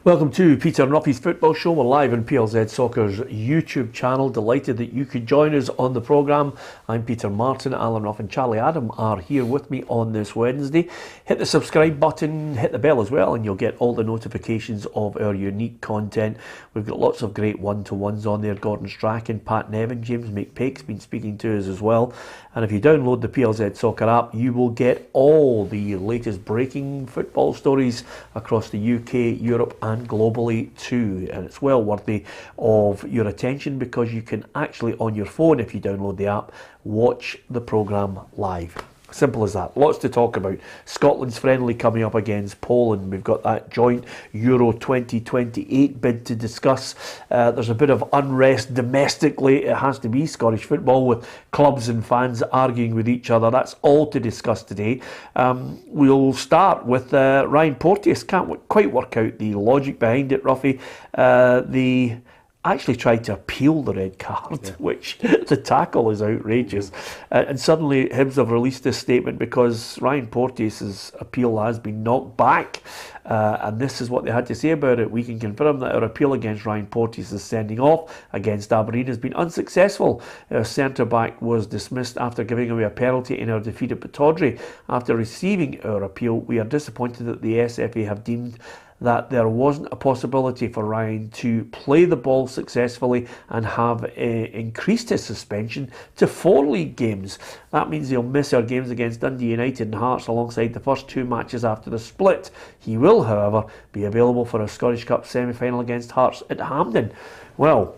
Welcome to Peter and Ruffy's Football Show. We're live on PLZ Soccer's YouTube channel. Delighted that you could join us on the programme. I'm Peter Martin, Alan Ruff and Charlie Adam are here with me on this Wednesday. Hit the subscribe button, hit the bell as well, and you'll get all the notifications of our unique content. We've got lots of great one-to-ones on there. Gordon Strachan, Pat Nevin, James McPake's been speaking to us as well. And if you download the PLZ Soccer app, you will get all the latest breaking football stories across the UK, Europe and globally too. And it's well worthy of your attention because you can actually, on your phone, if you download the app, watch the programme live. Simple as that. Lots to talk about. Scotland's friendly coming up against Poland. We've got that joint Euro 2028 bid to discuss. There's a bit of unrest domestically. It has to be Scottish football with clubs and fans arguing with each other. That's all to discuss today. We'll start with Ryan Porteous. Can't quite work out the logic behind it, Ruffy. They actually tried to appeal the red card, which the tackle is outrageous. And suddenly Hibs have released this statement because Ryan Porteous' appeal has been knocked back. And this is what they had to say about it. We can confirm that our appeal against Ryan Porteous' sending off against Aberdeen has been unsuccessful. Our centre-back was dismissed after giving away a penalty in our defeat at Pittodrie. After receiving our appeal, we are disappointed that the SFA have deemed that there wasn't a possibility for Ryan to play the ball successfully and have increased his suspension to 4 league games. That means he'll miss our games against Dundee United and Hearts alongside the first 2 matches after the split. He will, however, be available for a Scottish Cup semi-final against Hearts at Hampden. Well,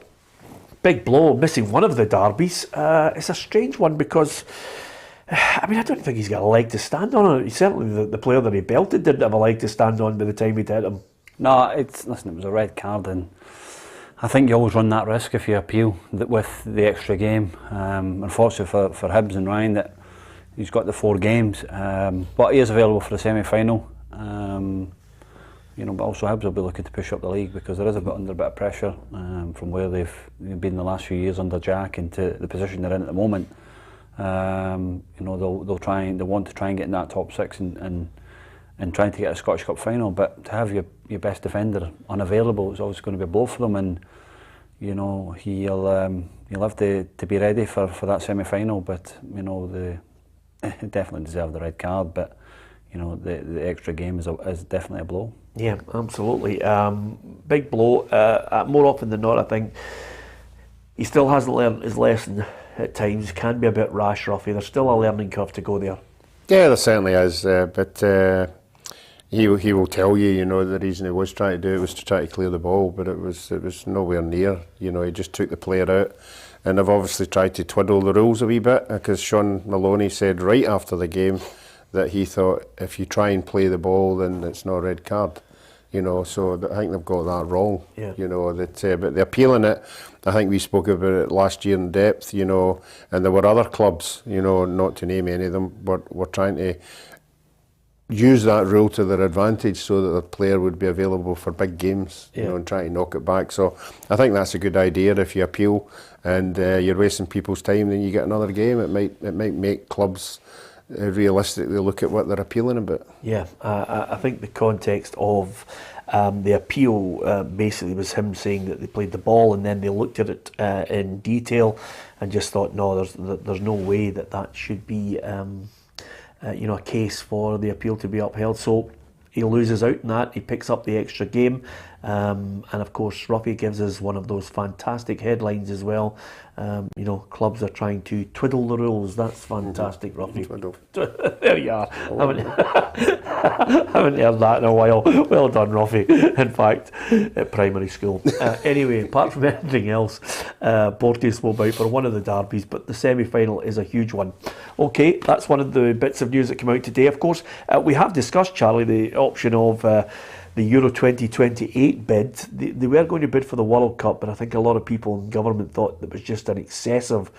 big blow, missing one of the derbies. It's a strange one because I don't think he's got a leg to stand on. Certainly the player that he belted didn't have a leg to stand on by the time he'd hit him. No, it was a red card, and I think you always run that risk if you appeal with the extra game. Unfortunately for Hibs and Ryan, that he's got the 4 games, but he is available for the semi-final. But also Hibs will be looking to push up the league because there is under a bit of pressure from where they've been the last few years under Jack into the position they're in at the moment. They'll want to try and get in that top 6 and trying to get a Scottish Cup final, but to have your best defender unavailable is always going to be a blow for them, and he'll have to be ready for that semi-final. But they definitely deserve the red card, but the extra game is definitely a blow. Yeah, absolutely. Big blow. More often than not, I think he still hasn't learned his lesson. At times can be a bit rash, Ruffy. There's still a learning curve to go there. Yeah, there certainly is, but he will tell you, the reason he was trying to do it was to try to clear the ball, but it was nowhere near. He just took the player out, and they've obviously tried to twiddle the rules a wee bit because Sean Maloney said right after the game that he thought if you try and play the ball, then it's not a red card. So I think they've got that wrong. Yeah. But they're appealing it. I think we spoke about it last year in depth. And there were other clubs, not to name any of them, but were trying to use that rule to their advantage so that the player would be available for big games, and trying to knock it back. So I think that's a good idea. If you appeal and you're wasting people's time, then you get another game. It might make clubs realistically look at what they're appealing about. Yeah, I think the context of the appeal basically was him saying that they played the ball and then they looked at it in detail and just thought, no, there's no way that should be a case for the appeal to be upheld. So he loses out in that. He picks up the extra game, and of course Ruffy gives us one of those fantastic headlines as well. Clubs are trying to twiddle the rules. That's fantastic, Ruffy. Twiddle. There you are. Haven't heard that in a while. Well done, Ruffy. In fact, at primary school. Anyway, apart from anything else, Porteous will bout for one of the derbies, but the semi-final is a huge one. Okay, that's one of the bits of news that came out today. Of course, we have discussed, Charlie, the option of the Euro 2028 bid. They were going to bid for the World Cup, but I think a lot of people in government thought that was just an excessive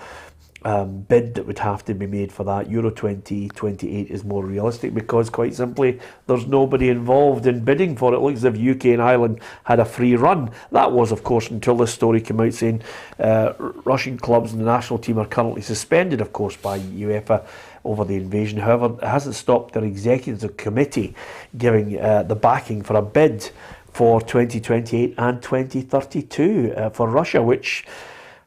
bid that would have to be made for that. Euro 2028 is more realistic because, quite simply, there's nobody involved in bidding for it. It looks as if UK and Ireland had a free run. That was, of course, until this story came out saying Russian clubs and the national team are currently suspended, of course, by UEFA over the invasion. However, it hasn't stopped their executive committee giving the backing for a bid for 2028 and 2032 for Russia, which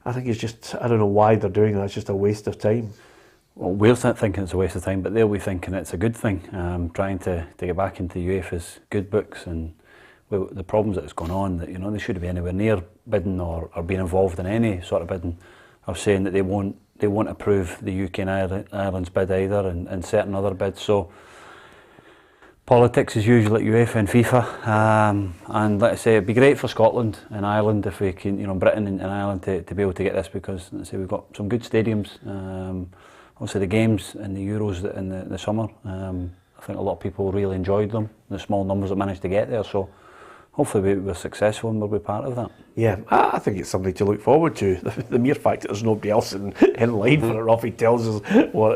I think is just, I don't know why they're doing that, it's just a waste of time. Well, we're thinking it's a waste of time, but they'll be thinking it's a good thing, trying to get back into UEFA's good books, and the problems that's gone on, that they shouldn't be anywhere near bidding or being involved in any sort of bidding, are saying that they won't approve the UK and Ireland's bid either, and certain other bids. So politics is usually at UEFA and FIFA, and like I say, it'd be great for Scotland and Ireland if we can, Britain and Ireland to be able to get this, because let's say we've got some good stadiums. Obviously the games and the Euros in the summer, I think a lot of people really enjoyed them, the small numbers that managed to get there, so hopefully we're successful and we'll be part of that. Yeah, I think it's something to look forward to. The mere fact that there's nobody else in line for it, Ruffy, tells us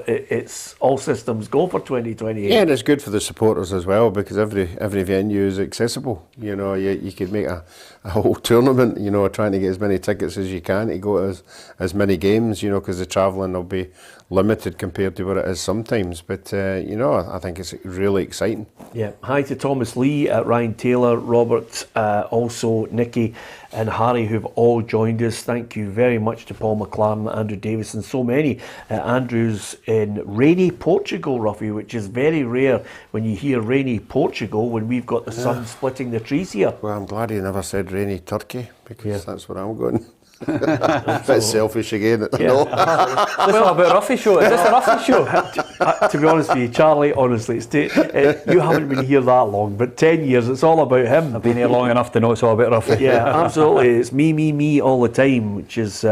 it's all systems go for 2028. Yeah, and it's good for the supporters as well, because every venue is accessible. You could make a whole tournament, trying to get as many tickets as you can to go to as many games, because the travelling will be limited compared to what it is sometimes. But, I think it's really exciting. Yeah. Hi to Thomas Lee, Ryan Taylor, Robert, also Nicky and Harry, who've all joined us. Thank you very much to Paul McLaren, Andrew Davis, and so many. Andrew's in rainy Portugal, Ruffy, which is very rare when you hear rainy Portugal when we've got the sun splitting the trees here. Well, I'm glad he never said rainy Turkey, because that's where I'm going. A bit selfish again. Yeah. No. This is all about Ruffy show. Is this a Ruffy show? To be honest with you, Charlie, honestly, you haven't been here that long, but 10 years, it's all about him. I've been here long enough to know it's all about Ruffy. Yeah, absolutely. It's me all the time, which is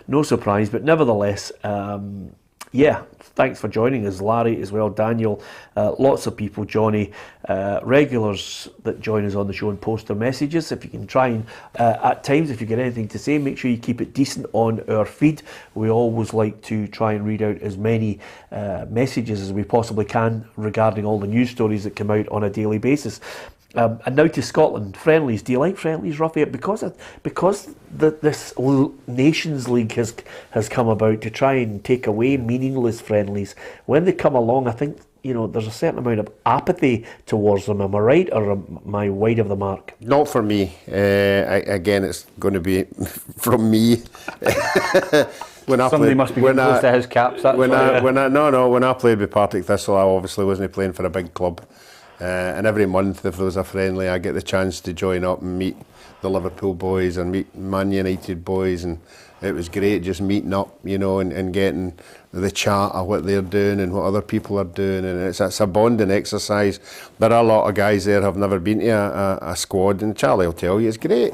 no surprise, but nevertheless, yeah, thanks for joining us, Larry as well, Daniel, lots of people, Johnny, regulars that join us on the show and post their messages. If you can try and, at times, if you get anything to say, make sure you keep it decent on our feed. We always like to try and read out as many messages as we possibly can regarding all the news stories that come out on a daily basis. And now to Scotland, friendlies. Do you like friendlies, Ruffy? Because this Nations League has come about to try and take away meaningless friendlies. When they come along, I think there's a certain amount of apathy towards them. Am I right, or am I wide of the mark? Not for me. Again, it's going to be from me. Somebody must be getting close to his caps. When I played with Partick Thistle, I obviously wasn't playing for a big club. And every month, if there was a friendly, I get the chance to join up and meet the Liverpool boys and meet Man United boys, and it was great just meeting up, and getting the chat of what they're doing and what other people are doing, and it's a bonding exercise. There are a lot of guys there who have never been to a squad, and Charlie will tell you it's great,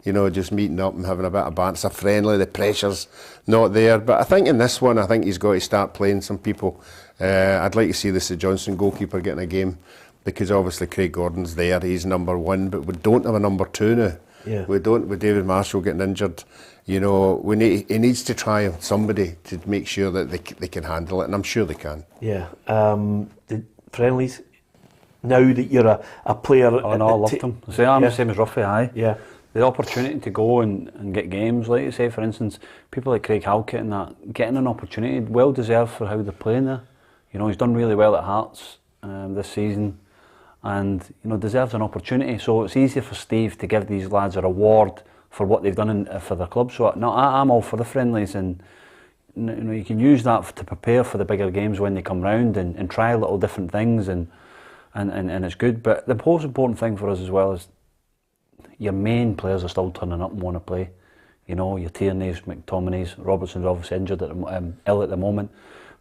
just meeting up and having a bit of banter. It's a friendly, the pressure's not there, but I think in this one, I think he's got to start playing some people. I'd like to see the St Johnstone goalkeeper getting a game, because obviously Craig Gordon's there, he's number one, but we don't have a number two now. Yeah. We don't, with David Marshall getting injured. He needs to try somebody to make sure that they can handle it, and I'm sure they can. Yeah. The friendlies, now that you're a player... Oh no, I loved them. I'm the same as Ruffy, aye. Yeah. The opportunity to go and get games, like you say, for instance, people like Craig Halkett and that, getting an opportunity, well deserved for how they're playing there. He's done really well at Hearts this season, and deserves an opportunity. So it's easier for Steve to give these lads a reward for what they've done for their club. So I'm all for the friendlies, and you can use that to prepare for the bigger games when they come round, and try little different things, and it's good. But the most important thing for us as well is your main players are still turning up and want to play. Your Tierney's, McTominay's, Robertson's obviously injured, ill at the moment.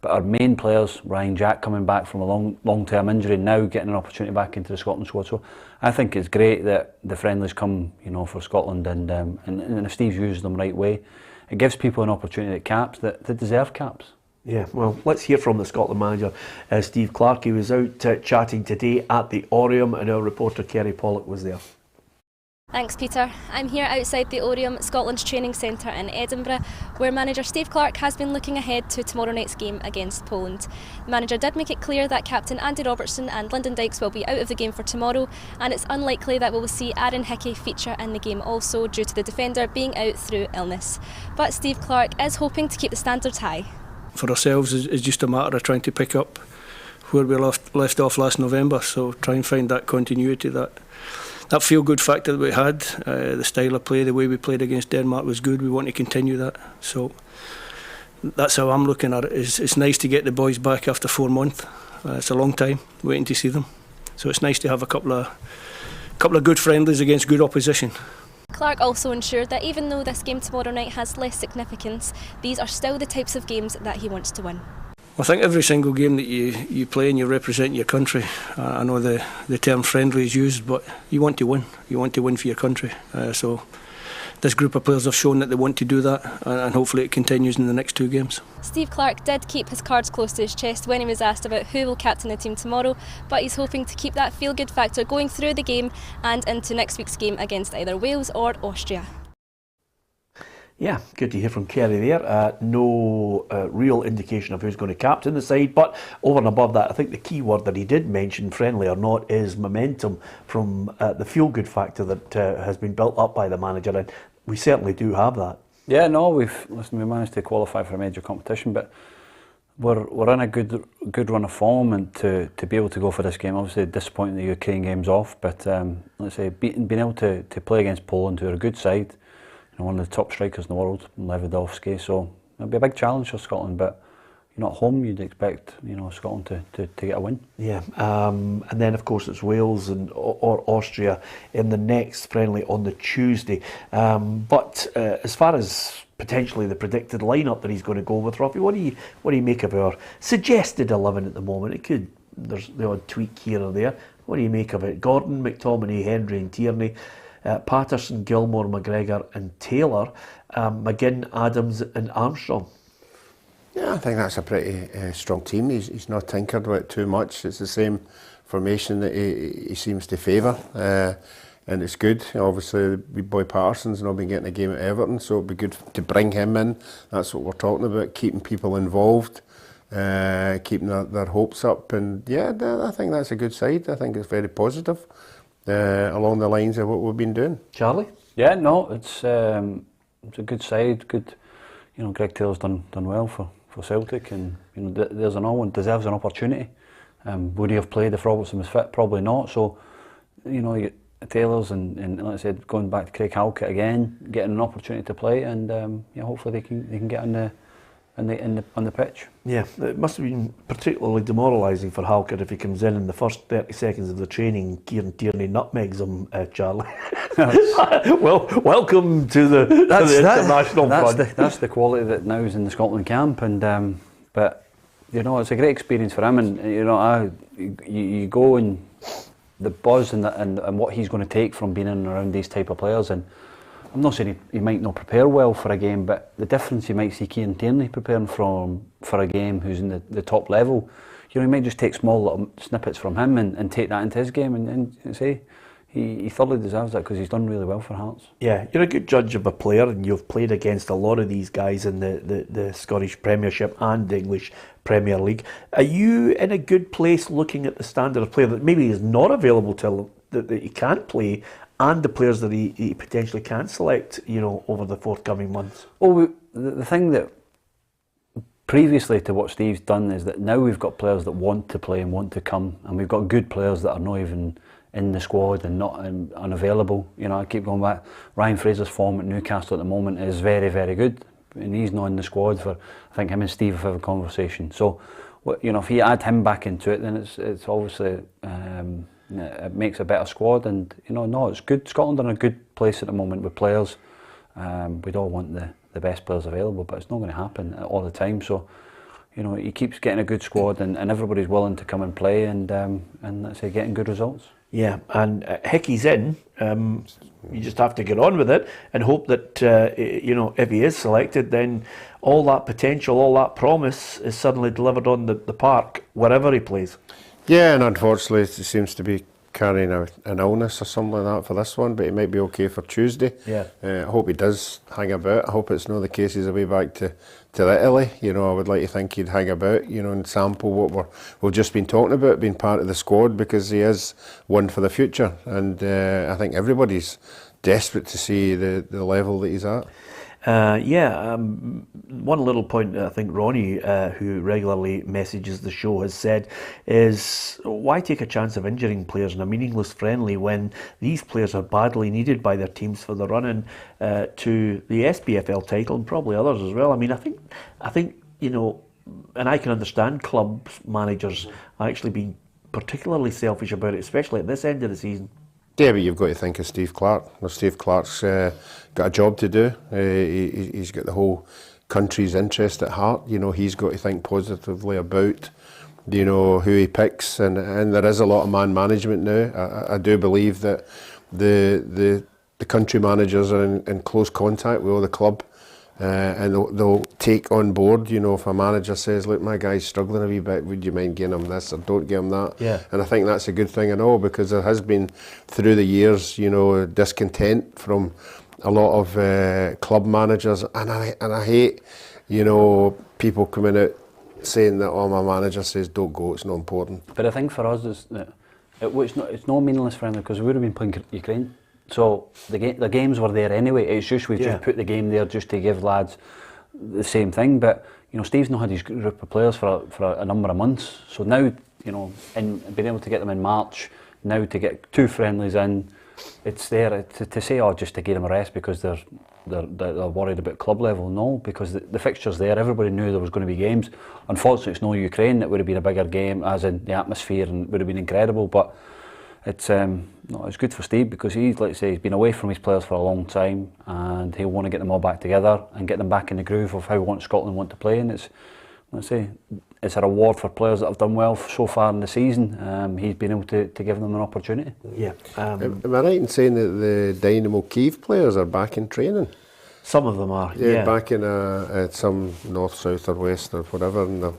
But our main players, Ryan Jack coming back from a long-term injury, now getting an opportunity back into the Scotland squad. So I think it's great that the friendlies come, for Scotland, and if Steve's used them right way, it gives people an opportunity at caps that deserve caps. Yeah, well, let's hear from the Scotland manager, Steve Clarke. He was out chatting today at the Oriam, and our reporter Kerry Pollock was there. Thanks, Peter. I'm here outside the Oriam, Scotland's training centre in Edinburgh, where manager Steve Clarke has been looking ahead to tomorrow night's game against Poland. The manager did make it clear that captain Andy Robertson and Lyndon Dykes will be out of the game for tomorrow, and it's unlikely that we will see Aaron Hickey feature in the game also, due to the defender being out through illness. But Steve Clarke is hoping to keep the standards high. For ourselves, it's just a matter of trying to pick up where we left off last November, so try and find that continuity, that that feel-good factor that we had, the style of play, the way we played against Denmark was good. We want to continue that. So that's how I'm looking at it. It's nice to get the boys back after 4 months. It's a long time waiting to see them. So it's nice to have a couple of good friendlies against good opposition. Clark also ensured that even though this game tomorrow night has less significance, these are still the types of games that he wants to win. I think every single game that you play and you represent your country, I know the term friendly is used, but you want to win. You want to win for your country. So this group of players have shown that they want to do that, and hopefully it continues in the next 2 games. Steve Clark did keep his cards close to his chest when he was asked about who will captain the team tomorrow, but he's hoping to keep that feel-good factor going through the game and into next week's game against either Wales or Austria. Yeah, good to hear from Kerry there. No real indication of who's going to captain the side, but over and above that, I think the key word that he did mention, friendly or not, is momentum from the feel-good factor that has been built up by the manager, and we certainly do have that. Yeah, no, we managed to qualify for a major competition, but we're in a good run of form, and to be able to go for this game, obviously disappointing the Ukraine game's off, but let's say being able to play against Poland, who are a good side, one of the top strikers in the world, Lewandowski, so it'll be a big challenge for Scotland, but at home you'd expect Scotland to get a win. Yeah, and then of course it's Wales or Austria in the next friendly on the Tuesday. But as far as potentially the predicted lineup that he's going to go with, Ruffy, what do you make of our suggested 11 at the moment? There's the odd tweak here or there. What do you make of it? Gordon, McTominay, Hendry and Tierney, Patterson, Gilmore, McGregor and Taylor, McGinn, Adams and Armstrong. Yeah, I think that's a pretty strong team. He's not tinkered with it too much. It's the same formation that he seems to favour, and it's good. Obviously, the boy Patterson's not been getting a game at Everton, so it'd be good to bring him in. That's what we're talking about, keeping people involved, keeping their hopes up, and yeah, I think that's a good side. I think it's very positive along the lines of what we've been doing. Charlie? Yeah, no, it's a good side. Good, Greg Taylor's done well for Celtic, and there's another one deserves an opportunity. Would he have played if Robertson was fit? Probably not. So, Taylor's and like I said, going back to Craig Halkett again, getting an opportunity to play, and hopefully they can get on the pitch. Yeah, it must have been particularly demoralising for Halkett if he comes in the first 30 seconds of the training, Kieran Tierney nutmegs him, Charlie. Well, welcome to the international front. That's the quality that now is in the Scotland camp, and but it's a great experience for him, and you go and the buzz and what he's going to take from being in and around these type of players, and I'm not saying he might not prepare well for a game, but the difference you might see Kieran Tierney preparing for a game who's in the top level, he might just take small little snippets from him and take that into his game and say he thoroughly deserves that because he's done really well for Hearts. Yeah, you're a good judge of a player, and you've played against a lot of these guys in the Scottish Premiership and the English Premier League. Are you in a good place looking at the standard of player that maybe is not available to that he can't play, and the players that he potentially can select, over the forthcoming months? Well, the thing that previously to what Steve's done is that now we've got players that want to play and want to come, and we've got good players that are not even in the squad and not unavailable. I keep going back. Ryan Fraser's form at Newcastle at the moment is very, very good, and he's not in the squad for. I think him and Steve have had a conversation. So, if he add him back into it, then it's obviously. It makes a better squad, and no, it's good. Scotland are in a good place at the moment with players. We'd all want the best players available, but it's not going to happen all the time. So, he keeps getting a good squad, and everybody's willing to come and play, and let's say getting good results. Yeah, and Hickey's in. You just have to get on with it and hope that if he is selected, then all that potential, all that promise is suddenly delivered on the park wherever he plays. Yeah, and unfortunately he seems to be carrying an illness or something like that for this one, but he might be okay for Tuesday. Yeah. I hope he does hang about. I hope it's not the case he's away back to Italy. I would like to think he'd hang about, and sample what we've just been talking about, being part of the squad, because he is one for the future, and I think everybody's desperate to see the level that he's at. One little point I think Ronnie, who regularly messages the show, has said is, why take a chance of injuring players in a meaningless friendly when these players are badly needed by their teams for the run-in to the SPFL title and probably others as well. I mean, I think and I can understand clubs, managers actually being particularly selfish about it, especially at this end of the season. Yeah, but you've got to think of Steve Clarke. Well, Steve Clarke's got a job to do. He's got the whole country's interest at heart. He's got to think positively about, who he picks, and there is a lot of man management now. I do believe that the country managers are in close contact with all the club. And they'll take on board, if a manager says, look, my guy's struggling a wee bit, would you mind giving him this or don't give him that? Yeah. And I think that's a good thing and all, because there has been, through the years, discontent from a lot of club managers. And I hate, people coming out saying that, oh, my manager says don't go, it's not important. But I think for us, it's no meaningless friendly, because we would have been playing Ukraine. So the games were there anyway. It's just we've just put the game there just to give lads the same thing. But Steve's not had his group of players for a number of months. So now and being able to get them in March, now to get 2 friendlies in, it's there to say just to give them a rest because they're worried about club level. No, because the fixture's there. Everybody knew there was going to be games. Unfortunately, it's no Ukraine. It would have been a bigger game, as in the atmosphere, and it would have been incredible. But it's good for Steve, because he's been away from his players for a long time, and he'll want to get them all back together and get them back in the groove of how Scotland want to play. And it's a reward for players that have done well so far in the season. He's been able to give them an opportunity. Yeah. Am I right in saying that the Dynamo Kyiv players are back in training? Some of them are. Yeah, back in some north, south, or west, or whatever, and they're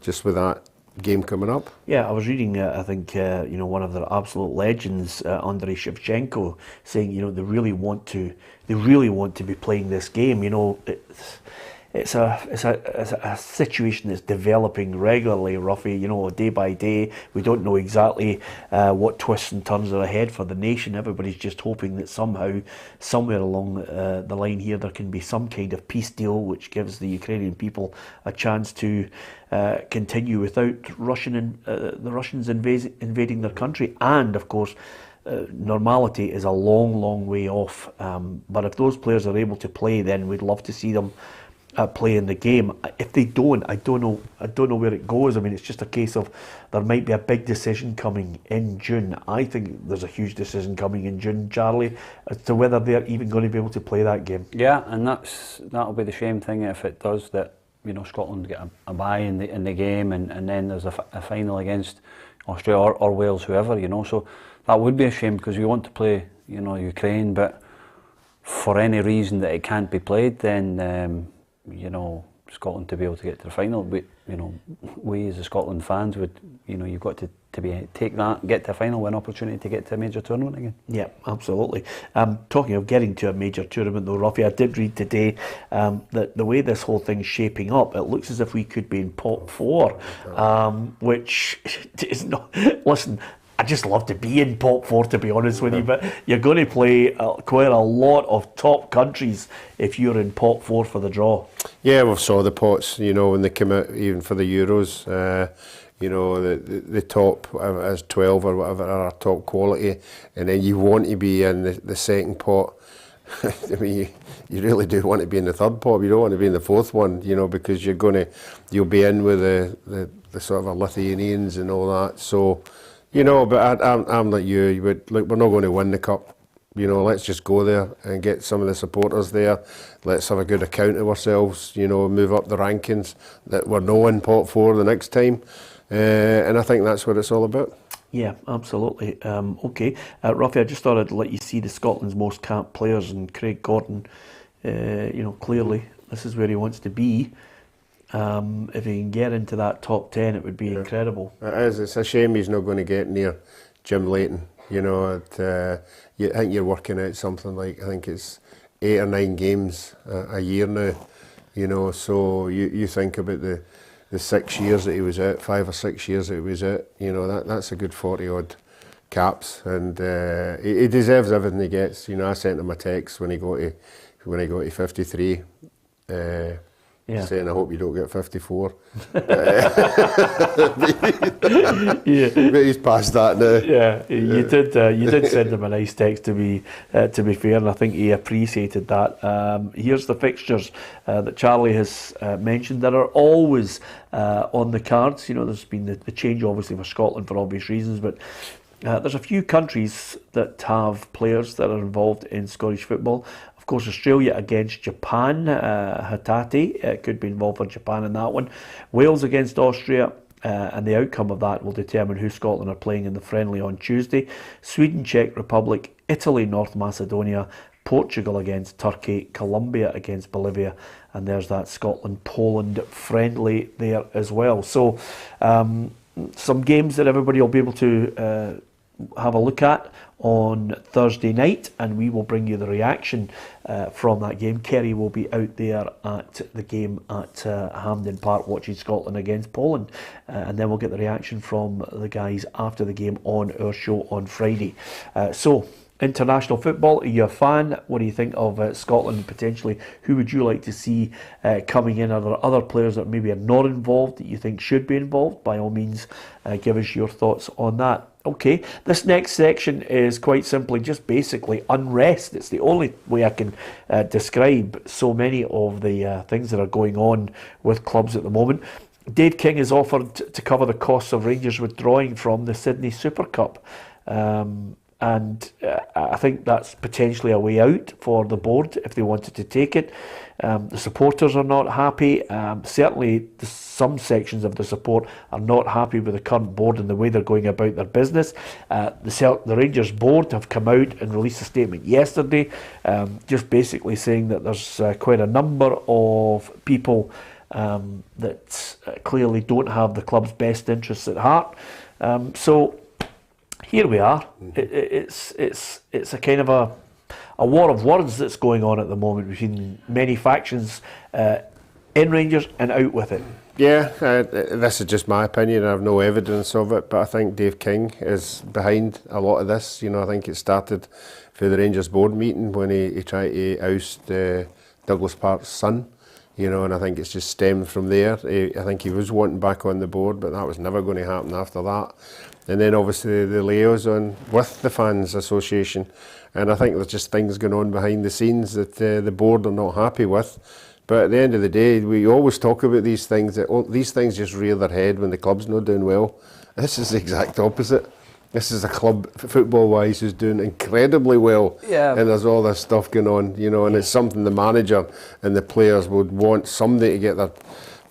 just with that game coming up. Yeah, I was reading, I think, one of their absolute legends, Andrei Shevchenko, saying, they really want to be playing this game. It's a situation that's developing regularly, Ruffy, day by day. We don't know exactly what twists and turns are ahead for the nation. Everybody's just hoping that somehow, somewhere along the line here, there can be some kind of peace deal which gives the Ukrainian people a chance to continue without the Russians invading their country. And, of course, normality is a long, long way off. But if those players are able to play, then we'd love to see them play in the game. If they don't, I don't know where it goes. I mean, it's just a case of there might be a big decision coming in June. I think there's a huge decision coming in June, Charlie, as to whether they're even going to be able to play that game. Yeah, and that'll be the shame thing if it does, that Scotland get a bye in the game, and then there's a final against Australia or Wales, whoever. So that would be a shame, because we want to play Ukraine, but for any reason that it can't be played, then Scotland to be able to get to the final, we as the Scotland fans would, you've got to take that, get to a final, win opportunity to get to a major tournament again. Yeah, absolutely. Talking of getting to a major tournament though, Ruffy, I did read today that the way this whole thing's shaping up, it looks as if we could be in pot 4, which is not, listen, I just love to be in pot 4, to be honest with you, but you're going to play quite a lot of top countries if you're in pot 4 for the draw. Yeah, we've saw the pots, when they came out, even for the Euros, the top as 12 or whatever are top quality, and then you want to be in the second pot. I mean, you really do want to be in the third pot. You don't want to be in the fourth one, because you'll be in with the sort of Lithuanians and all that. So. But I'm like you. Look, we're not going to win the cup. Let's just go there and get some of the supporters there. Let's have a good account of ourselves. Move up the rankings. That we're no in pot 4 the next time, and I think that's what it's all about. Yeah, absolutely. Okay, Ruffy, I just thought I'd let you see the Scotland's most capped players, and Craig Gordon. Clearly this is where he wants to be. If he can get into that top 10, it would be incredible. It is. It's a shame he's not going to get near Jim Leighton. I think you're working out something like, I think it's 8 or 9 games a year now. So you think about the 6 years that he was out, 5 or 6 years that he was out. That's a good 40 odd caps, and he deserves everything he gets. I sent him a text when he got to when I got to 53, saying I hope you don't get 54. Yeah. But he's past that now. Yeah, you did send him a nice text to be fair, and I think he appreciated that. Here's the fixtures that Charlie has mentioned that are always on the cards. You know, there's been the change obviously for Scotland for obvious reasons, but there's a few countries that have players that are involved in Scottish football. Of course, Australia against Japan, Hatate could be involved for Japan in that one. Wales against Austria, and the outcome of that will determine who Scotland are playing in the friendly on Tuesday. Sweden, Czech Republic, Italy, North Macedonia, Portugal against Turkey, Colombia against Bolivia, and there's that Scotland-Poland friendly there as well. So some games that everybody will be able to have a look at on Thursday night, and we will bring you the reaction from that game. Kerry will be out there at the game at Hampden Park watching Scotland against Poland, and then we'll get the reaction from the guys after the game on our show on Friday. So international football, are you a fan? What do you think of Scotland potentially? Who would you like to see coming in? Are there other players that maybe are not involved that you think should be involved? By all means, give us your thoughts on that. Okay, this next section is quite simply just basically unrest. It's the only way I can describe so many of the things that are going on with clubs at the moment. Dave King has offered to cover the costs of Rangers withdrawing from the Sydney Super Cup. And I think that's potentially a way out for the board if they wanted to take it. The supporters are not happy. Certainly some sections of the support are not happy with the current board and the way they're going about their business. The Rangers board have come out and released a statement yesterday, just basically saying that there's quite a number of people that clearly don't have the club's best interests at heart. So here we are. It's a kind of a war of words that's going on at the moment between many factions in Rangers and out with it. Yeah, this is just my opinion. I have no evidence of it, but I think Dave King is behind a lot of this. You know, I think it started for the Rangers board meeting when he tried to oust Douglas Park's son. You know, and I think it's just stemmed from there. I think he was wanting back on the board, but that was never going to happen after that. And then obviously the liaison with the Fans Association, and I think there's just things going on behind the scenes that the board are not happy with. But at the end of the day, we always talk about these things, that these things just rear their head when the club's not doing well. This is the exact opposite. This is a club, football-wise, who's doing incredibly well. Yeah. And there's all this stuff going on, you know, and it's something the manager and the players would want somebody to get their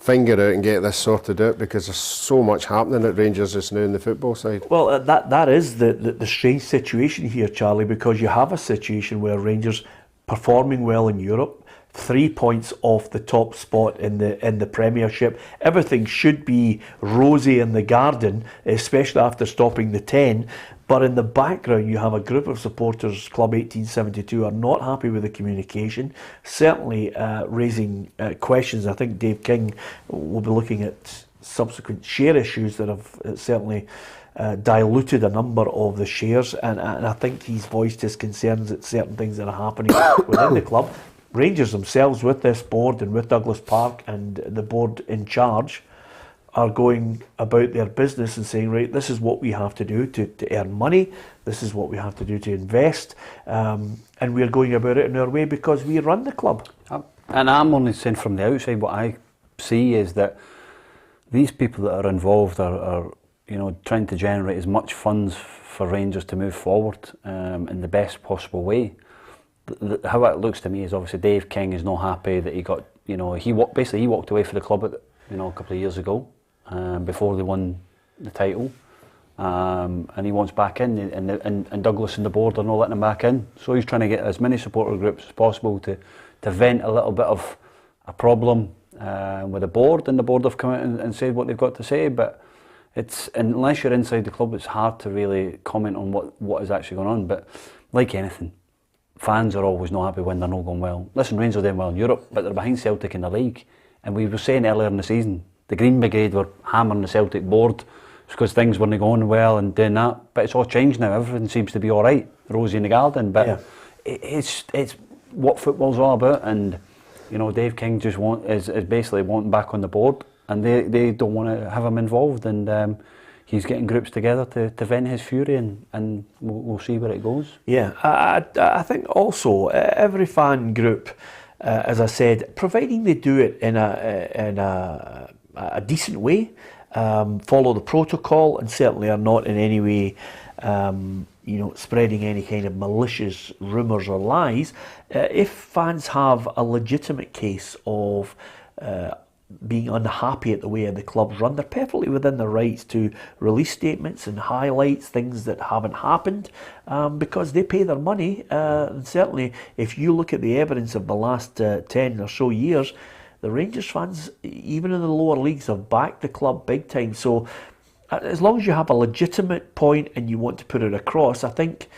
finger out and get this sorted out, because there's so much happening at Rangers just now in the football side. Well, that is the strange situation here, Charlie, because you have a situation where Rangers performing well in Europe, 3 points off the top spot in the Premiership. Everything should be rosy in the garden, especially after stopping the 10. But in the background, you have a group of supporters, Club 1872, are not happy with the communication, certainly raising questions. I think Dave King will be looking at subsequent share issues that have certainly diluted a number of the shares. And I think he's voiced his concerns at certain things that are happening within the club. Rangers themselves, with this board and with Douglas Park and the board in charge, are going about their business and saying, right, this is what we have to do to earn money, this is what we have to do to invest, and we're going about it in our way because we run the club. And I'm only saying from the outside, what I see is that these people that are involved are you know, trying to generate as much funds for Rangers to move forward in the best possible way. How it looks to me is obviously Dave King is not happy that he got, you know, he walked away for the club, you know, a couple of years ago, before they won the title, and he wants back in, and Douglas and the board are not letting him back in. So he's trying to get as many supporter groups as possible to vent a little bit of a problem with the board, and the board have come out and said what they've got to say. But it's, unless you're inside the club, it's hard to really comment on what is actually going on. But like anything, fans are always not happy when they're not going well. Listen, Rangers are doing well in Europe, but they're behind Celtic in the league. And we were saying earlier in the season, the Green Brigade were hammering the Celtic board because things weren't going well and doing that. But it's all changed now. Everything seems to be all right, rosy in the garden. But yeah, it's what football's all about, and you know, Dave King just is basically wanting back on the board, and they don't want to have him involved, and he's getting groups together to vent his fury, and we'll see where it goes. Yeah, I think also every fan group, as I said, providing they do it in a decent way, follow the protocol, and certainly are not in any way spreading any kind of malicious rumours or lies. If fans have a legitimate case of being unhappy at the way the club's run, they're perfectly within their rights to release statements and highlight things that haven't happened, because they pay their money. And certainly, if you look at the evidence of the last 10 or so years, the Rangers fans, even in the lower leagues, have backed the club big time. So as long as you have a legitimate point and you want to put it across, I think,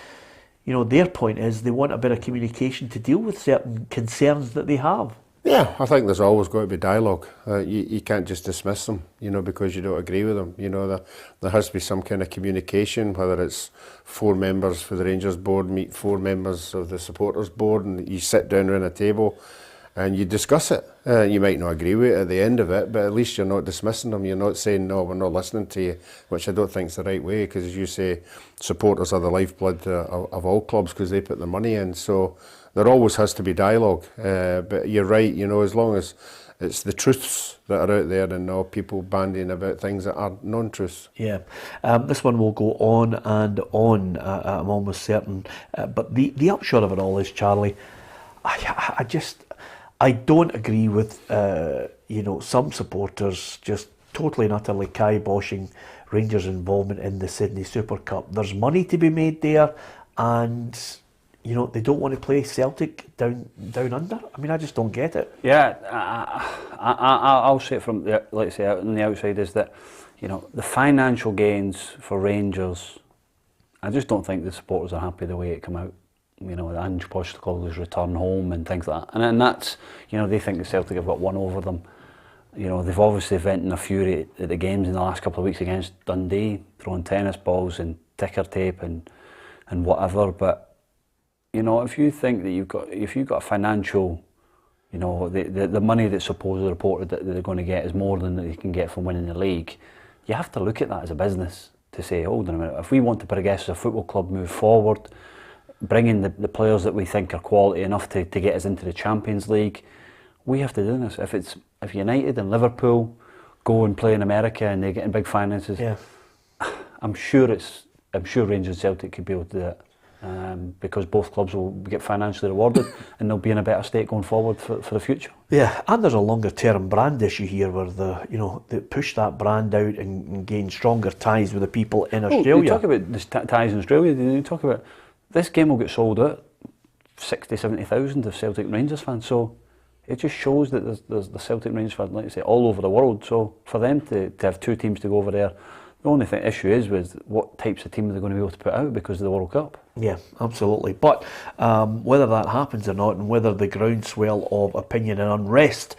you know, their point is they want a bit of communication to deal with certain concerns that they have. Yeah, I think there's always got to be dialogue. You can't just dismiss them, you know, because you don't agree with them. You know, there has to be some kind of communication, whether it's 4 members for the Rangers board meet 4 members of the supporters board, and you sit down around a table and you discuss it. You might not agree with it at the end of it, but at least you're not dismissing them. You're not saying, no, we're not listening to you, which I don't think is the right way, because as you say, supporters are the lifeblood of all clubs because they put their money in. So there always has to be dialogue. But you're right, you know, as long as it's the truths that are out there and not people bandying about things that are non-truths. Yeah. This one will go on and on, I'm almost certain. But the upshot of it all is, Charlie, I don't agree with, some supporters just totally and utterly kiboshing Rangers' involvement in the Sydney Super Cup. There's money to be made there, and, you know, they don't want to play Celtic down under. I mean, I just don't get it. Yeah, I'll say it from, let's say, on the outside is that, you know, the financial gains for Rangers, I just don't think the supporters are happy the way it came out. You know, Ange Postecoglou's return home and things like that. And that's, you know, they think the Celtic have got one over them. You know, they've obviously vented their fury at the games in the last couple of weeks against Dundee, throwing tennis balls and ticker tape and whatever. But, you know, if you think that if you've got a financial, you know, the money that's supposedly reported that they're going to get is more than they can get from winning the league, you have to look at that as a business to say, hold on a minute, if we want to progress as a football club, move forward, bring in the players that we think are quality enough to get us into the Champions League, we have to do this. If United and Liverpool go and play in America and they're getting big finances, yeah, I'm sure Rangers and Celtic could be able to do it, because both clubs will get financially rewarded and they'll be in a better state going forward for the future. Yeah, and there's a longer term brand issue here where they push that brand out and gain stronger ties with the people in Australia. You talk about the ties in Australia, you talk about this game will get sold out 60,000-70,000 of Celtic and Rangers fans, so it just shows that there's the Celtic and Rangers fans, like you say, all over the world. So for them to have 2 teams to go over there, the only issue is what types of team they're going to be able to put out because of the World Cup. Yeah, absolutely. But whether that happens or not, and whether the groundswell of opinion and unrest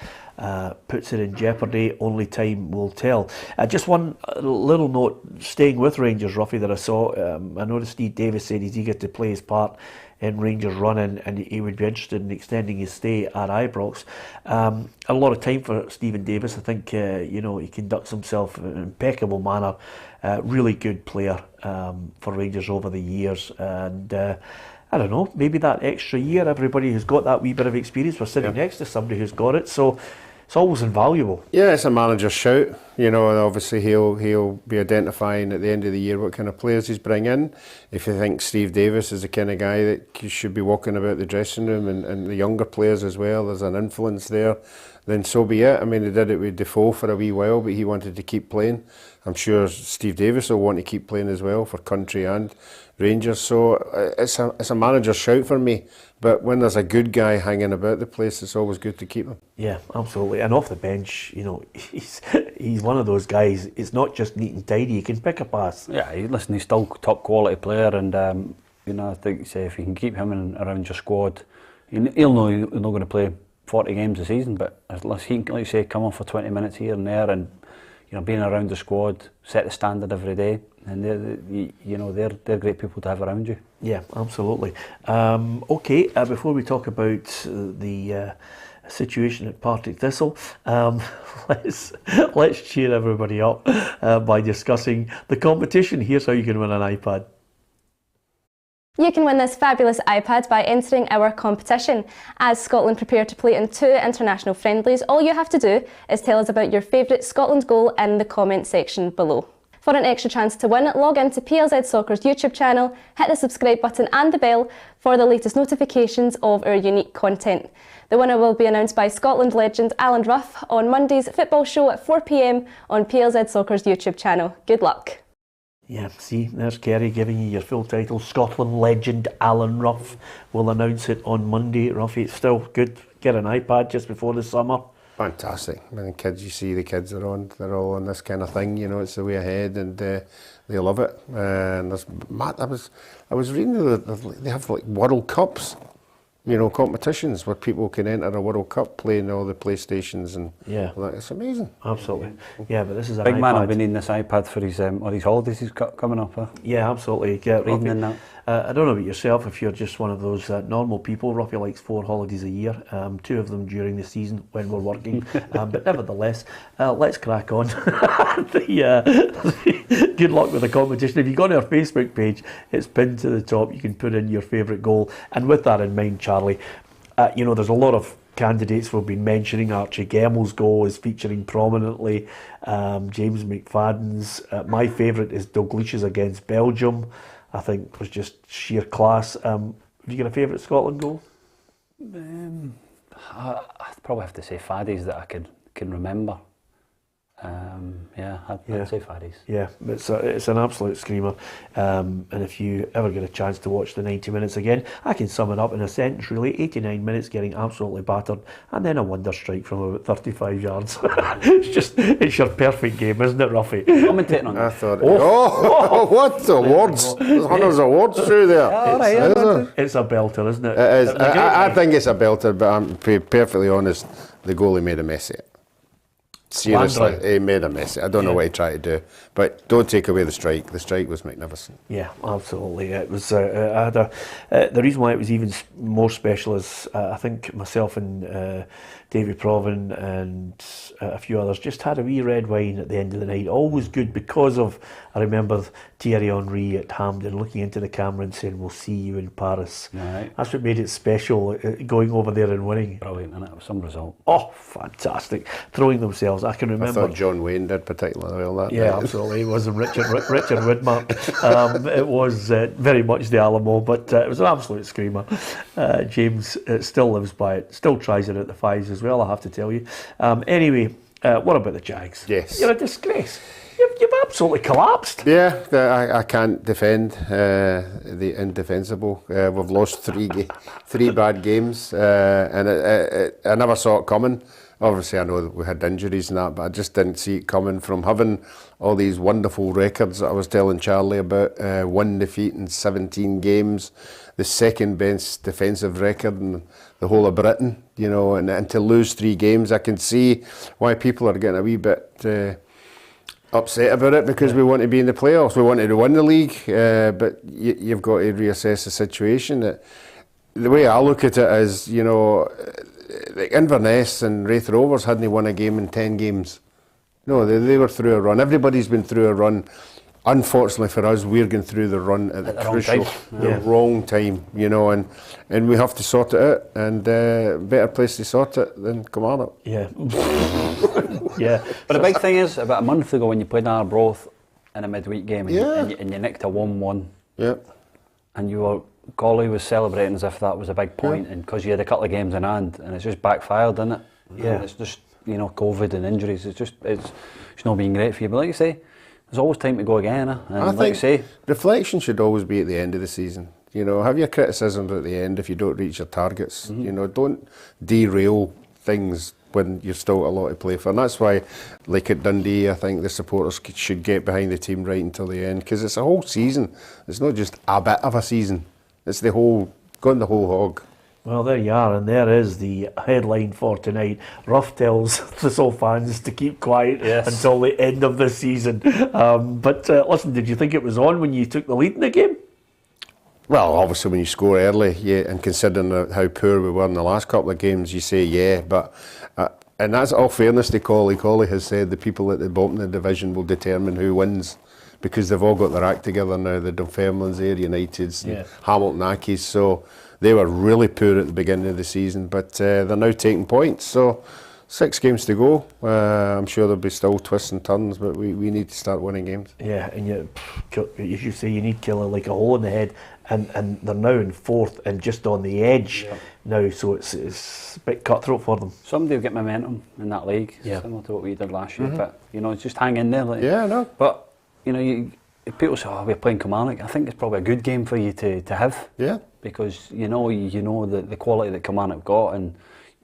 puts it in jeopardy, only time will tell. Just one little note, staying with Rangers, Ruffy, that I saw. I noticed Steve Davis said he's eager to play his part in Rangers running, and he would be interested in extending his stay at Ibrox. A lot of time for Stephen Davis. I think he conducts himself in an impeccable manner. Really good player for Rangers over the years, and I don't know, maybe that extra year, everybody who's got that wee bit of experience, we're sitting next to somebody who's got it, so it's always invaluable. Yeah, it's a manager's shout, and obviously he'll be identifying at the end of the year what kind of players he's bringing in. If you think Steve Davis is the kind of guy that should be walking about the dressing room and the younger players as well, there's an influence there, then so be it. I mean, they did it with Defoe for a wee while, but he wanted to keep playing. I'm sure Steve Davis will want to keep playing as well for Country and Rangers. So it's a manager's shout for me. But when there's a good guy hanging about the place, it's always good to keep him. Yeah, absolutely. And off the bench, he's one of those guys. It's not just neat and tidy. He can pick a pass. Yeah, listen, he's still top quality player, and I think if you can keep him around your squad, he'll know he's not going to play 40 games a season, but unless he can, like you say, come on for 20 minutes here and there, and being around the squad, set the standard every day, and they're great people to have around you. Yeah, absolutely. Okay, before we talk about the situation at Partick Thistle, let's cheer everybody up by discussing the competition. Here's how you can win an iPad. You can win this fabulous iPad by entering our competition. As Scotland prepare to play in 2 international friendlies, all you have to do is tell us about your favourite Scotland goal in the comment section below. For an extra chance to win, log into PLZ Soccer's YouTube channel, hit the subscribe button and the bell for the latest notifications of our unique content. The winner will be announced by Scotland legend Alan Rough on Monday's football show at 4 p.m. on PLZ Soccer's YouTube channel. Good luck. Yeah, see, there's Kerry giving you your full title. Scotland legend Alan Rough will announce it on Monday. Ruffy, it's still good. Get an iPad just before the summer. Fantastic. I mean, kids, you see the kids are on, they're all on this kind of thing, it's the way ahead, and they love it. And there's, Matt, I was reading they have like World Cups, competitions where people can enter a World Cup playing all the PlayStations, and it's amazing. Absolutely. Yeah, but this is an Big iPad. man, I've been needing this iPad for his holidays he's got coming up. Yeah, absolutely. Get reading in that. I don't know about yourself, if you're just one of those normal people. Ruffy likes 4 holidays a year, 2 of them during the season when we're working. But nevertheless, let's crack on. Good luck with the competition. If you go on our Facebook page, it's pinned to the top. You can put in your favourite goal. And with that in mind, Charlie, there's a lot of candidates we've been mentioning. Archie Gemmell's goal is featuring prominently. James McFadden's. My favourite is Dalglish's against Belgium. I think was just sheer class. Have you got a favourite Scotland goal? I'd probably have to say Faddy's that I can remember. I'd say Faddy's. Yeah, it's an absolute screamer. And if you ever get a chance to watch the 90 minutes again, I can sum it up in a sentence really. 89 minutes getting absolutely battered, and then a wonder strike from about 35 yards. It's your perfect game, isn't it, Ruffy? Commentating on that. I thought, what awards? There's hundreds of awards through there. It's a belter, isn't it? It is. I think it's a belter, but I'm perfectly honest, the goalie made a mess of it. Seriously, he made a mess. I don't know what he tried to do, but don't take away the strike. The strike was magnificent. Yeah, absolutely. It was. I had the reason why it was even more special is I think myself and Davy Provan and a few others just had a wee red wine at the end of the night. Always good because of. I remember Thierry Henry at Hampden looking into the camera and saying, "We'll see you in Paris." Right. That's what made it special. Going over there and winning. Brilliant, and it was some result. Oh, fantastic! Throwing themselves. I can remember. I thought John Wayne did particularly well that Yeah, night. absolutely. It wasn't Richard Widmark. It was very much the Alamo, but it was an absolute screamer. James still lives by it, still tries it at the fives as well, I have to tell you. Anyway, what about the Jags? Yes. You're a disgrace. You've absolutely collapsed. Yeah, I can't defend the indefensible. We've lost three bad games, and I never saw it coming. Obviously, I know that we had injuries and that, but I just didn't see it coming from having all these wonderful records that I was telling Charlie about. 1 defeat in 17 games, the second best defensive record in the whole of Britain, and to lose 3 games, I can see why people are getting a wee bit upset about it, because we want to be in the playoffs, we wanted to win the league, but you've got to reassess the situation. The way I look at it is, like Inverness and Wraith Rovers hadn't won a game in 10 games. No, they were through a run. Everybody's been through a run. Unfortunately for us, we're going through the run at the crucial, wrong time, and we have to sort it out, and better place to sort it than Kilmarnock. Yeah. Yeah. But the big thing is, about a month ago when you played Arbroath in a midweek game and you nicked a 1-1, and Golly was celebrating as if that was a big point, and because you had a couple of games in hand, and it's just backfired, isn't it? Yeah. And it's just, COVID and injuries, it's not being great for you. But like you say, there's always time to go again, and I like you say, reflection should always be at the end of the season. Have your criticisms at the end if you don't reach your targets. Don't derail things when you've still got a lot to play for. And that's why, like at Dundee, I think the supporters should get behind the team right until the end, because it's a whole season. It's not just a bit of a season. It's the whole, going the whole hog. Well, there you are, and there is the headline for tonight. Rough tells Thistle fans to keep quiet until the end of the season. But listen, did you think it was on when you took the lead in the game? Well, obviously when you score early, yeah, and considering how poor we were in the last couple of games, you say yeah, but and that's all fairness to Collie. Collie has said the people at the bottom of the division will determine who wins, because they've all got their act together now. The Dunfermlines, Ayr Uniteds, and Hamilton Accies, so they were really poor at the beginning of the season, but they're now taking points. So 6 games to go. I'm sure there'll be still twists and turns, but we need to start winning games. Yeah, and as you say, you need Killer like a hole in the head, and they're now in 4th and just on the edge now, so it's a bit cutthroat for them. Somebody will get momentum in that league, similar to what we did last year, but just hang in there. Yeah, I know. But people say, "Oh, we're playing Kilmarnock." I think it's probably a good game for you to have. Yeah. Because you know the quality that Kilmarnock got, and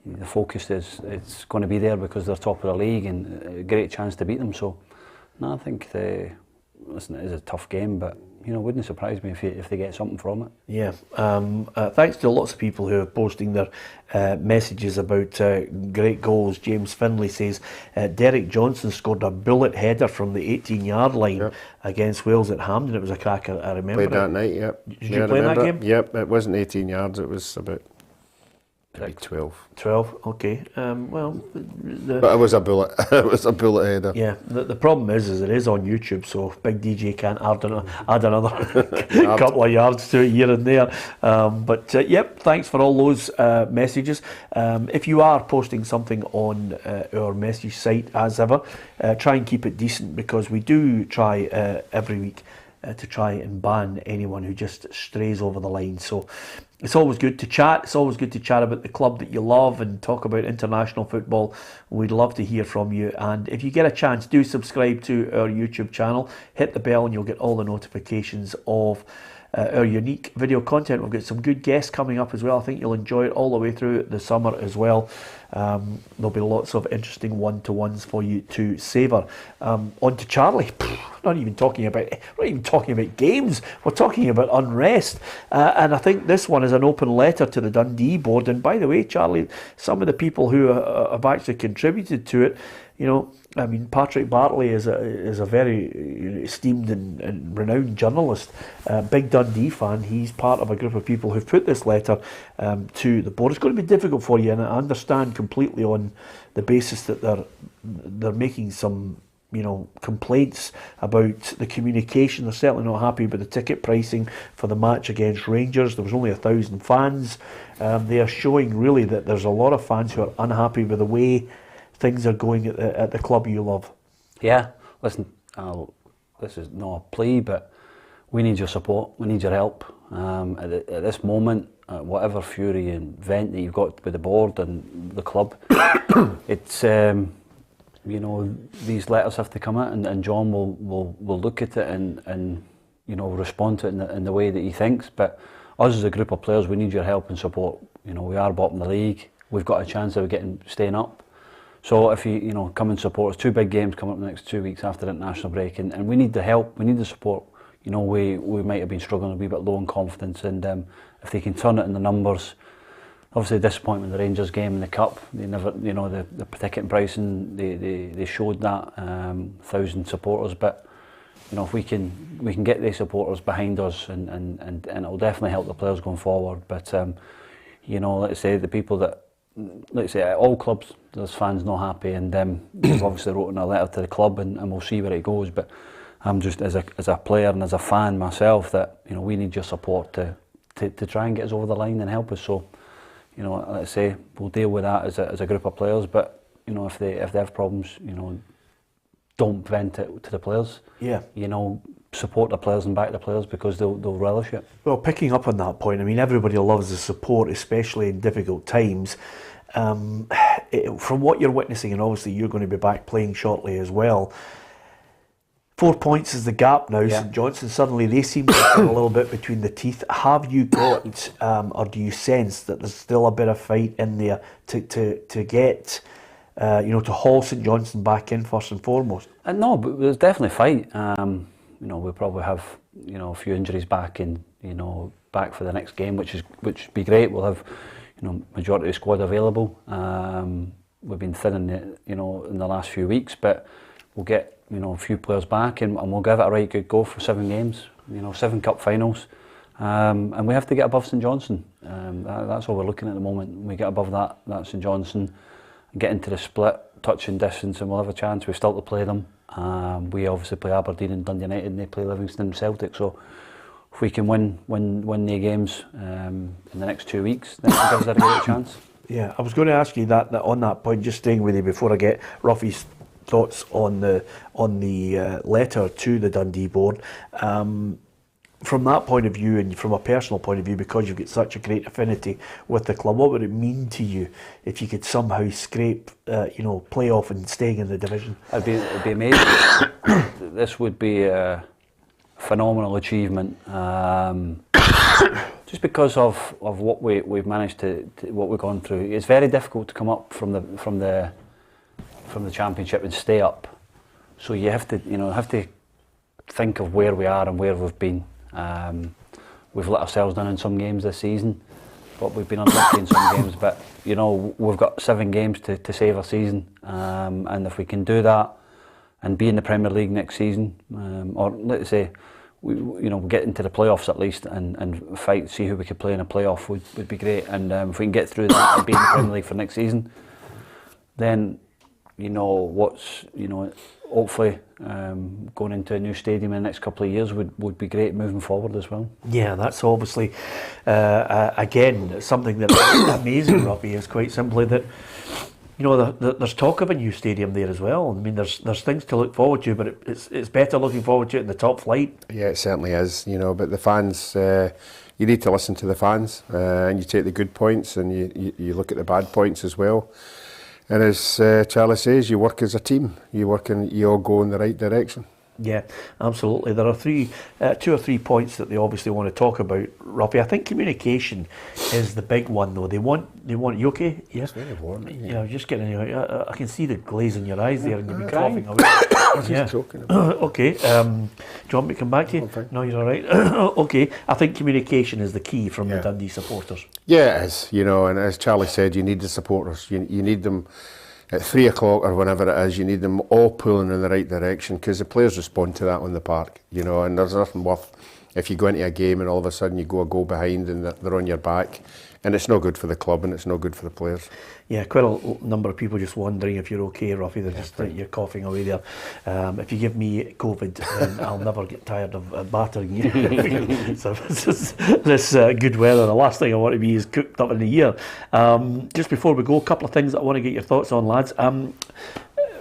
the focus is it's going to be there because they're top of the league and a great chance to beat them. So, no, I think listen, it is a tough game, but wouldn't surprise me if they get something from it. Yeah. Thanks to lots of people who are posting their messages about great goals. James Finlay says Derek Johnson scored a bullet header from the 18-yard line against Wales at Hampden. It was a cracker. I remember. Played that night. Yep. Did you play that game? Yep. It wasn't 18 yards. It was about maybe 12. 12. Okay. But it was a bullet. It was a bullet header. Yeah. The problem is it is on YouTube, so Big DJ can't add another couple of yards to it here and there. Yep. Thanks for all those messages. If you are posting something on our message site, as ever, try and keep it decent, because we do try every week to try and ban anyone who just strays over the line. So it's always good to chat. It's always good to chat about the club that you love and talk about international football. We'd love to hear from you. And if you get a chance, do subscribe to our YouTube channel. Hit the bell and you'll get all the notifications of our unique video content. We've got some good guests coming up as well. I think you'll enjoy it all the way through the summer as well. There'll be lots of interesting one-to-ones for you to savour. On to Charlie. We're not even talking about games. We're talking about unrest. And I think this one is an open letter to the Dundee board. And by the way, Charlie, some of the people who have actually contributed to it, Patrick Bartley is a very esteemed and renowned journalist, big Dundee fan. He's part of a group of people who've put this letter to the board. It's going to be difficult for you, and I understand completely on the basis that they're making some complaints about the communication. They're certainly not happy about the ticket pricing for the match against Rangers. There was only 1,000 fans. They are showing really that there's a lot of fans who are unhappy with the way things are going at the club you love. Yeah, listen, this is not a plea, but we need your support, we need your help. At this moment, whatever fury and vent that you've got with the board and the club, it's, these letters have to come out, and John will look at it and respond to it in the way that he thinks. But us as a group of players, we need your help and support. We are bottom of the league, we've got a chance of staying up. So if you come and support us, 2 big games coming up in the next 2 weeks after the international break, and we need the help, we need the support. We might have been struggling a wee bit low in confidence, and if they can turn it in the numbers, obviously disappointment in the Rangers game in the cup. They never, the ticket pricing, they showed that 1,000 supporters, but if we can get the supporters behind us, and it'll definitely help the players going forward. But let's say the people that. Like I say, at all clubs, there's fans not happy, and we've obviously written a letter to the club, and we'll see where it goes. But I'm just as a player and as a fan myself that we need your support to try and get us over the line and help us. So let's say we'll deal with that as a group of players. But if they have problems, don't vent it to the players. Yeah. Support the players and back the players, because they'll relish it. Well, picking up on that point, everybody loves the support, especially in difficult times. From what you're witnessing, and obviously you're going to be back playing shortly as well, 4 points is the gap now. St Johnstone, suddenly they seem to have a little bit between the teeth. Have you got, or do you sense that there's still a bit of fight in there to get, to haul St Johnstone back in first and foremost? No, but there's definitely fight. We probably have a few injuries back for the next game, which would be great. We'll have majority of the squad available. We've been thin in the last few weeks, but we'll get a few players back, and we'll give it a right good go for 7 games. 7 cup finals, and we have to get above St Johnstone. That's all we're looking at the moment. We get above that St Johnstone, get into the split, touching distance, and we'll have a chance. We still to play them. We obviously play Aberdeen and Dundee United, and they play Livingston and Celtic. So if we can win the games in the next 2 weeks, then it gives us a great chance. Yeah, I was going to ask you that on that point, just staying with you before I get Ruffy's thoughts on the letter to the Dundee board. From that point of view, and from a personal point of view, because you've got such a great affinity with the club, what would it mean to you if you could somehow scrape, playoff and staying in the division? It'd be amazing. This would be a phenomenal achievement. Just because of what we've managed to what we've gone through. It's very difficult to come up from the Championship and stay up. So you have to think of where we are and where we've been. We've let ourselves down in some games this season, but we've been unlucky in some games. But we've got 7 games to save our season, and if we can do that and be in the Premier League next season, or let's say we get into the playoffs at least and fight, see who we could play in a playoff would be great. And if we can get through that and be in the Premier League for next season, then hopefully going into a new stadium in the next couple of years would be great moving forward as well. Yeah, that's obviously again something that amazing, Robbie, is quite simply that there's talk of a new stadium there as well. I mean, there's things to look forward to, but it's better looking forward to it in the top flight. Yeah, it certainly is. But the fans, you need to listen to the fans, and you take the good points and you look at the bad points as well. And as Charlie says, you work as a team. You all go in the right direction. Yeah, absolutely. There are 2 or 3 points that they obviously want to talk about, Robbie. I think communication is the big one, though. They want. You okay? Yeah. It's very warm. Yeah, I was just getting. I can see the glaze in your eyes there, and you've been coughing away. Yeah. Joking. Okay. Do you want me to come back to you? No, you're all right. Okay. I think communication is the key from the Dundee supporters. Yeah, it is. And as Charlie said, you need the supporters. You need them. At 3 o'clock or whenever it is, you need them all pulling in the right direction, because the players respond to that on the park, and there's nothing worth if you go into a game and all of a sudden you go a goal behind and they're on your back, and it's no good for the club and it's no good for the players. Yeah, quite a number of people just wondering if you're okay, Ruffy. They're just you're coughing away there. If you give me COVID, then I'll never get tired of battering you. So this good weather, the last thing I want to be is cooked up in the year. Just before we go, a couple of things that I want to get your thoughts on, lads.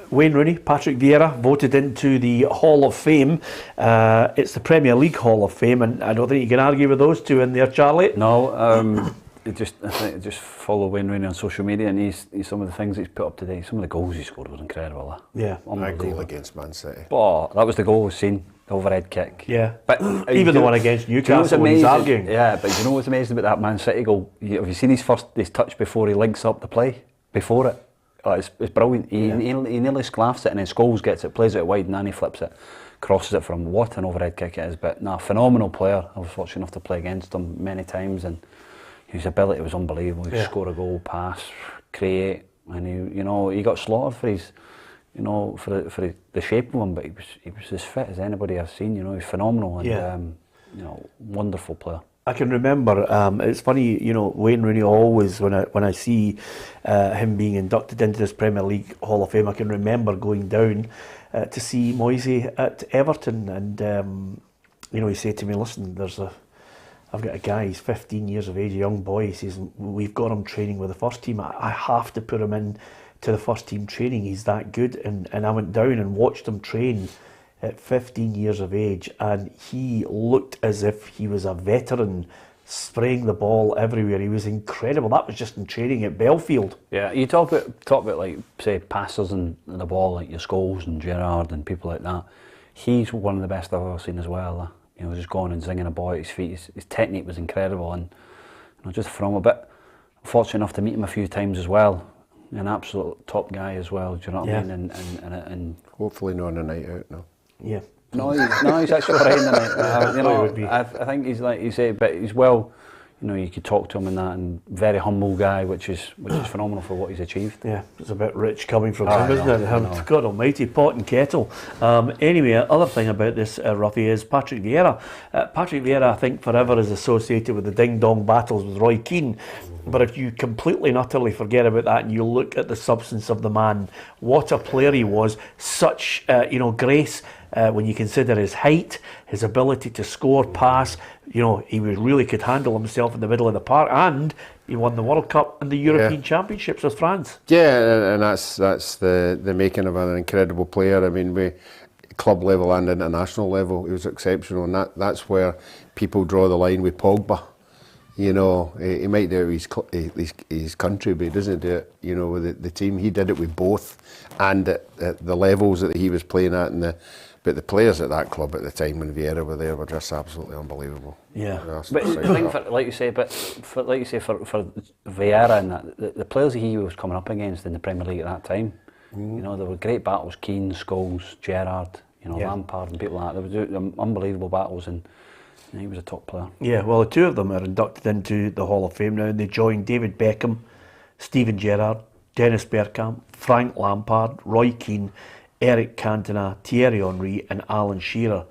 Wayne Rooney, Patrick Vieira voted into the Hall of Fame. It's the Premier League Hall of Fame, and I don't think you can argue with those two in there, Charlie. No. I just follow Wayne Rooney on social media, and he's some of the things he's put up today. Some of the goals he scored was incredible. Yeah, that goal against Man City. Oh, that was the goal we've seen, the overhead kick. Yeah, but even the one against Newcastle when he's arguing. Yeah, but you know what's amazing about that Man City goal? Have you seen his touch before he links up the play? Before it, it's brilliant. He nearly sclaffs it, and then Scholes gets it, plays it wide, and then he flips it, crosses it from. What an overhead kick it is! But phenomenal player. I was fortunate enough to play against him many times, and his ability was unbelievable. He could score a goal, pass, create, and he got slaughtered for his, for the shape of him. But he was as fit as anybody I've seen. He's phenomenal and wonderful player. I can remember. It's funny, Wayne Rooney always when I see him being inducted into this Premier League Hall of Fame, I can remember going down to see Moisey at Everton, and he said to me, "Listen, I've got a guy, he's 15 years of age, a young boy." He says, "We've got him training with the first team. I have to put him in to the first team training. He's that good." And I went down and watched him train at 15 years of age, and he looked as if he was a veteran, spraying the ball everywhere. He was incredible. That was just in training at Belfield. Yeah, you talk about like, say, passers and the ball, like your Scholes and Gerrard and people like that. He's one of the best I've ever seen as well. Just going and zinging a ball at his feet. His technique was incredible, and just from a bit. Fortunate enough to meet him a few times as well. An absolute top guy as well. Do you know what I mean? And hopefully not on a night out. No. Yeah. No, he's actually all right in the night. I think he's like you say, but he's well you know, you could talk to him and that, and very humble guy, which is phenomenal for what he's achieved. Yeah, it's a bit rich coming from I him, isn't know, it? I know. God almighty, pot and kettle. Anyway, other thing about this, Ruffy, is Patrick Vieira. Patrick Vieira, I think, forever is associated with the ding-dong battles with Roy Keane. But if you completely and utterly forget about that and you look at the substance of the man, what a player he was, such, grace, when you consider his height, his ability to score, pass, he really could handle himself in the middle of the park, and he won the World Cup and the European Championships with France. Yeah, and that's the making of an incredible player. I mean, we club level and international level, he was exceptional, and that's where people draw the line with Pogba. He might do it with his country, but he doesn't do it, with the team. He did it with both, and at the levels that he was playing at, but the players at that club at the time when Vieira were there were just absolutely unbelievable. Yeah, but I think, for Vieira and that, the players he was coming up against in the Premier League at that time, there were great battles: Keane, Scholes, Gerrard, Lampard, and people like that. There were unbelievable battles, and he was a top player. Yeah, well, the two of them are inducted into the Hall of Fame now, and they join David Beckham, Steven Gerrard, Dennis Bergkamp, Frank Lampard, Roy Keane, Eric Cantona, Thierry Henry, and Alan Shearer.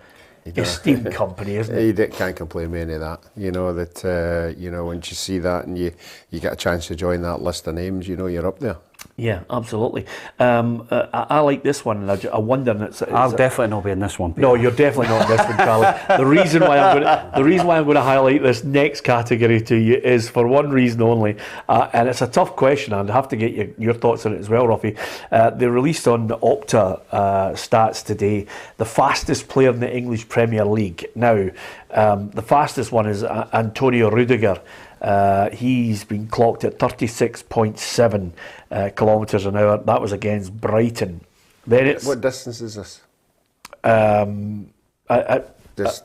Esteemed company, isn't it? You can't complain with any of that. Once you see that and you get a chance to join that list of names, you're up there. Yeah, absolutely. I like this one, and I wonder. I'll definitely not be in this one, Peter. No, you're definitely not in this one, Charlie. The reason why I'm going to highlight this next category to you is for one reason only, and it's a tough question. I'd have to get your thoughts on it as well, Ruffy. They released on the Opta stats today the fastest player in the English Premier League. Now, the fastest one is Antonio Rudiger. He's been clocked at 36.7 kilometres an hour. That was against Brighton. Then it's what distance is this?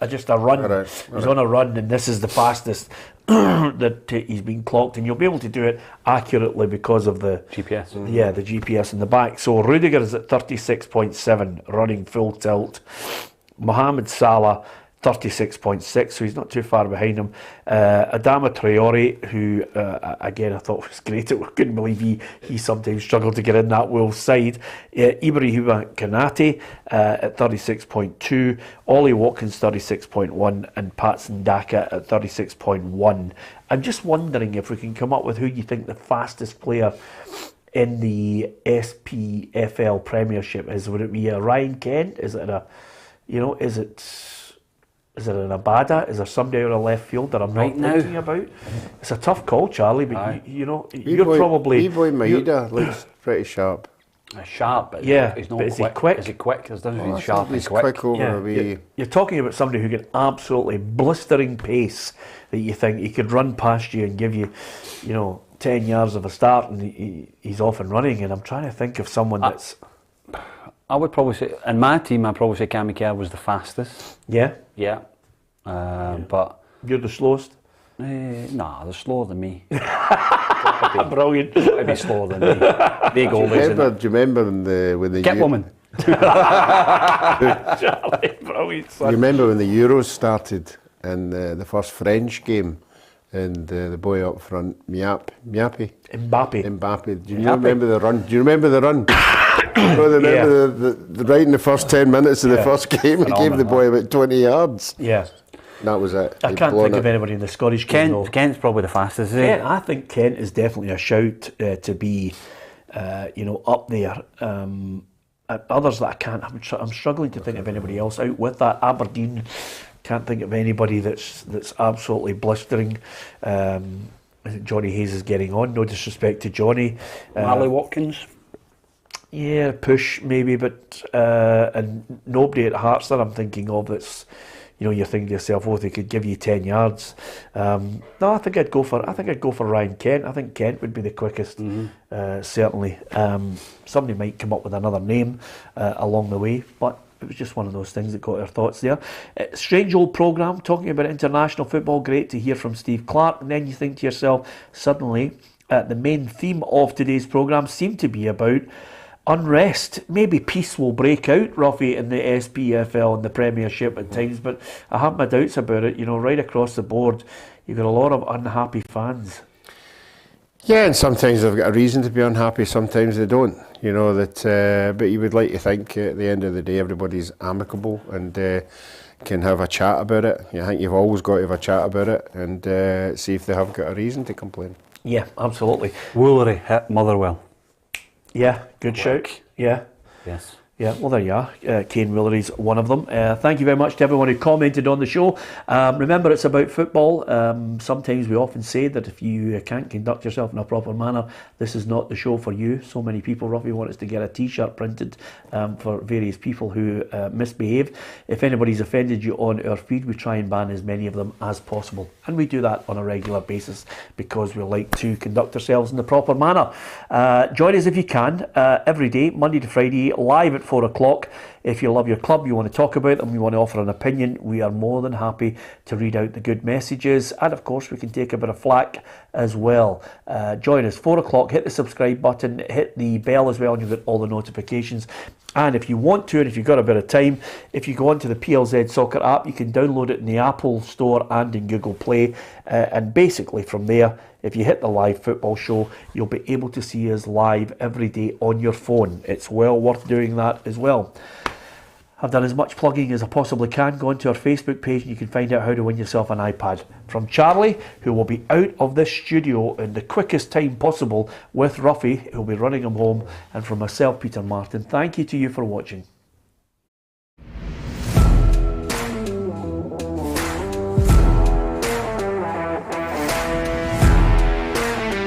Just a run. Right. He's on a run, and this is the fastest that he's been clocked, and you'll be able to do it accurately because of the GPS. Yeah, the GPS in the back. So Rudiger is at 36.7, running full tilt. Mohamed Salah, 36.6, so he's not too far behind him. Adama Traore, who again I thought was great. I couldn't believe he sometimes struggled to get in that Wolves side. Ibrahima Kanate at 36.2, Ollie Watkins 36.1, and Patson Daka at 36.1. I'm just wondering if we can come up with who you think the fastest player in the SPFL Premiership is. Would it be a Ryan Kent? Is it is it an Abada? Is there somebody out of left field that I'm right not thinking about? It's a tough call, Charlie, but you're probably... Ivoy Maeda looks pretty sharp. Sharp, but yeah, he's not but is quick. he quick? Is he quick? There's difference between sharp and He's quick. quick over a wee... You're talking about somebody who can absolutely blistering pace that you think he could run past you and give you, 10 yards of a start, and he's off and running. And I'm trying to think of someone that's... I would probably say, in my team, I'd probably say Cammy Kerr was the fastest. Yeah? Yeah. But... You're the slowest? Nah, they're slower than me. Brilliant. I'd be slower than me. Big old Do you remember when the Catwoman. Charlie, brilliant, son. You remember when the Euros started and the first French game, and the boy up front, Mbappe. Do you remember the run? Do you remember the run? The right in the first 10 minutes of the first game, he gave the boy about 20 yards. Yeah. That was it. I can't think of anybody in the Scottish game. Kent's probably the fastest, isn't he? I think Kent is definitely a shout to be, up there. Others that I can't. I'm struggling to think of anybody else out with that. Aberdeen, can't think of anybody that's absolutely blistering. I think Johnny Hayes is getting on. No disrespect to Johnny. Ollie Watkins. Yeah, push maybe, but and nobody at Hearts that I'm thinking of that's. You're thinking to yourself, they could give you 10 yards. No, I think I'd go for Ryan Kent. I think Kent would be the quickest, certainly. Somebody might come up with another name along the way, but it was just one of those things that got our thoughts there. Strange old programme, talking about international football. Great to hear from Steve Clark. And then you think to yourself, suddenly, the main theme of today's programme seemed to be about unrest. Maybe peace will break out, Ruffy, in the SPFL and the Premiership at times, but I have my doubts about it. Right across the board, you've got a lot of unhappy fans. Yeah, and sometimes they've got a reason to be unhappy, sometimes they don't, you know, that. But you would like to think at the end of the day everybody's amicable and can have a chat about it. I think you've always got to have a chat about it and see if they have got a reason to complain. Yeah, absolutely. Woolery hit Motherwell. Yeah, good shout. Yeah. Yes. Yeah, well, there you are. Kane Willery's one of them. Thank you very much to everyone who commented on the show. Remember, it's about football. Sometimes we often say that if you can't conduct yourself in a proper manner, this is not the show for you. So many people, Ruffy, want us to get a T-shirt printed for various people who misbehave. If anybody's offended you on our feed, we try and ban as many of them as possible. And we do that on a regular basis because we like to conduct ourselves in the proper manner. Join us if you can, every day, Monday to Friday, live at 4 o'clock. If you love your club, you want to talk about them, you want to offer an opinion, we are more than happy to read out the good messages, and of course we can take a bit of flack as well. Join us 4 o'clock, hit the subscribe button, hit the bell as well, and you'll get all the notifications. And if you want to, and if you've got a bit of time, if you go onto the PLZ Soccer app, you can download it in the Apple Store and in Google Play. And basically from there, if you hit the live football show, you'll be able to see us live every day on your phone. It's well worth doing that as well. I've done as much plugging as I possibly can. Go onto our Facebook page and you can find out how to win yourself an iPad. From Charlie, who will be out of this studio in the quickest time possible with Ruffy, who'll be running him home, and from myself, Peter Martin, thank you to you for watching.